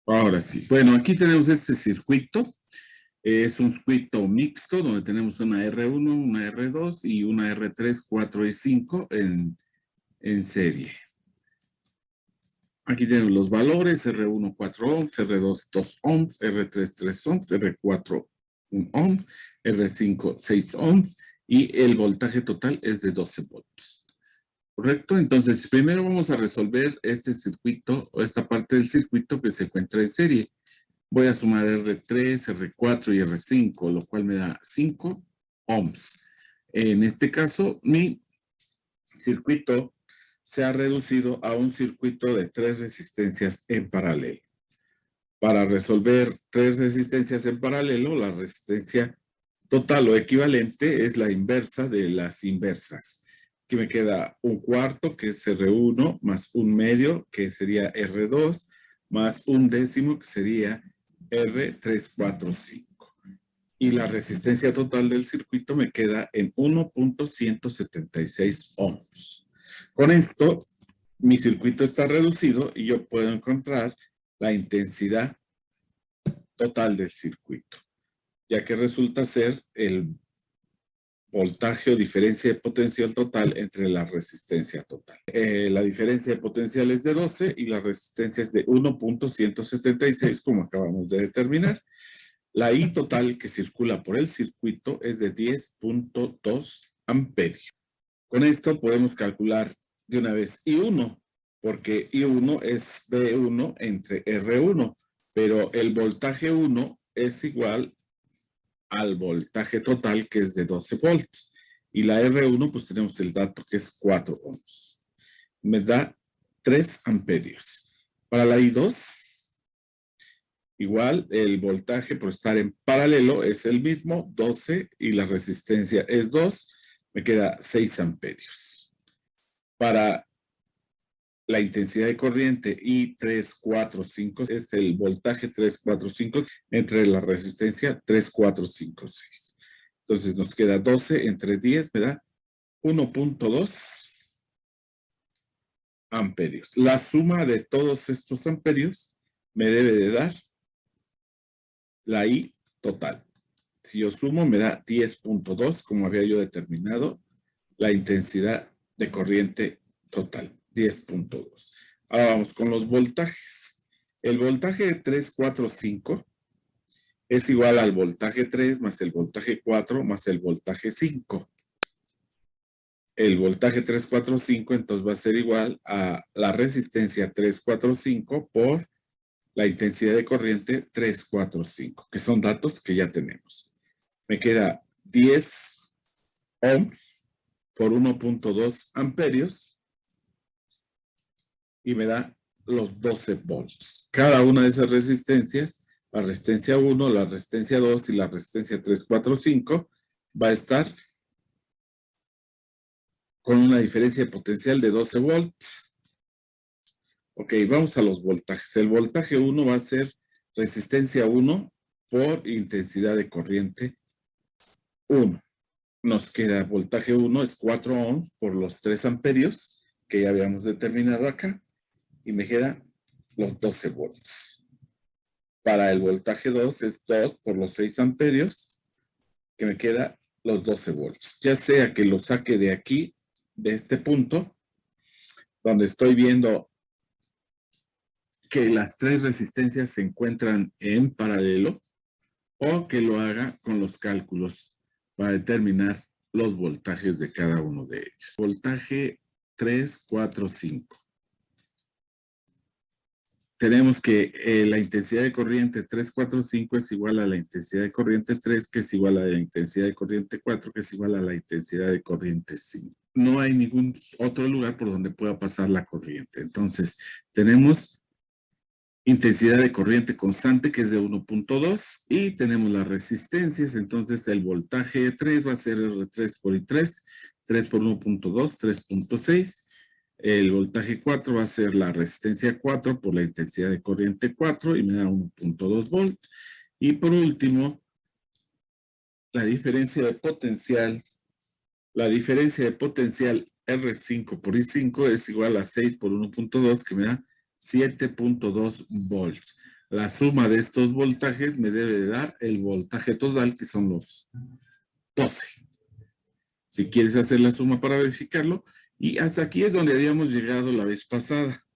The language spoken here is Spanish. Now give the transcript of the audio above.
Ahora sí. Bueno, aquí tenemos este circuito. Es un circuito mixto donde tenemos una R1, una R2 y una R3, 4 y 5 en serie. Aquí tenemos los valores: R1 4 ohms, R2 2 ohms, R3 3 ohms, R4 1 ohm, R5 6 ohms y el voltaje total es de 12 volts. ¿Correcto? Entonces, primero vamos a resolver este circuito o esta parte del circuito que se encuentra en serie. Voy a sumar R3, R4 y R5, lo cual me da 5 ohms. En este caso, mi circuito se ha reducido a un circuito de 3 resistencias en paralelo. Para resolver 3 resistencias en paralelo, la resistencia total o equivalente es la inversa de las inversas. Aquí me queda un cuarto, que es R1, más un medio, que sería R2, más un décimo, que sería R345. Y la resistencia total del circuito me queda en 1.176 ohms. Con esto, mi circuito está reducido y yo puedo encontrar la intensidad total del circuito, ya que resulta ser el voltaje o diferencia de potencial total entre la resistencia total. La diferencia de potencial es de 12 y la resistencia es de 1.176, como acabamos de determinar. La I total que circula por el circuito es de 10.2 amperios. Con esto podemos calcular de una vez I1, porque I1 es V1 entre R1, pero el voltaje 1 es igual al voltaje total, que es de 12 volts. Y la R1, pues tenemos el dato que es 4 ohms. Me da 3 amperios. Para la I2, igual el voltaje por estar en paralelo es el mismo, 12, y la resistencia es 2, me queda 6 amperios. Para la intensidad de corriente I3, 4, 5 es el voltaje 3, 4, 5 entre la resistencia 3, 4, 5, 6. Entonces nos queda 12 entre 10, me da 1.2 amperios. La suma de todos estos amperios me debe de dar la I total. Si yo sumo, me da 10.2, como había yo determinado, la intensidad de corriente total, 10.2. Ahora vamos con los voltajes. El voltaje de 3, 4, 5 es igual al voltaje 3 más el voltaje 4 más el voltaje 5. El voltaje 3, 4, 5 entonces va a ser igual a la resistencia 3, 4, 5 por la intensidad de corriente 3, 4, 5, que son datos que ya tenemos. Me queda 10 ohms por 1.2 amperios y me da los 12 volts. Cada una de esas resistencias, la resistencia 1, la resistencia 2 y la resistencia 3, 4, 5, va a estar con una diferencia de potencial de 12 volts. Ok, vamos a los voltajes. El voltaje 1 va a ser resistencia 1 por intensidad de corriente 1. Nos queda voltaje 1 es 4 ohms por los 3 amperios que ya habíamos determinado acá. Y me queda los 12 volts. Para el voltaje 2 es 2 por los 6 amperios, que me queda los 12 volts. Ya sea que lo saque de aquí, de este punto, donde estoy viendo que las 3 resistencias se encuentran en paralelo, o que lo haga con los cálculos para determinar los voltajes de cada uno de ellos. Voltaje 3, 4, 5. Tenemos que la intensidad de corriente 3, 4, 5 es igual a la intensidad de corriente 3, que es igual a la intensidad de corriente 4, que es igual a la intensidad de corriente 5. No hay ningún otro lugar por donde pueda pasar la corriente. Entonces, tenemos intensidad de corriente constante, que es de 1.2, y tenemos las resistencias. Entonces, el voltaje 3 va a ser R3 por I3, 3 por 1.2, 3.6. El voltaje 4 va a ser la resistencia 4 por la intensidad de corriente 4 y me da 1.2 volts. Y por último, la diferencia de potencial. La diferencia de potencial R5 por I5 es igual a 6 por 1.2, que me da 7.2 volts. La suma de estos voltajes me debe de dar el voltaje total, que son los 12. Si quieres hacer la suma para verificarlo. Y hasta aquí es donde habíamos llegado la vez pasada.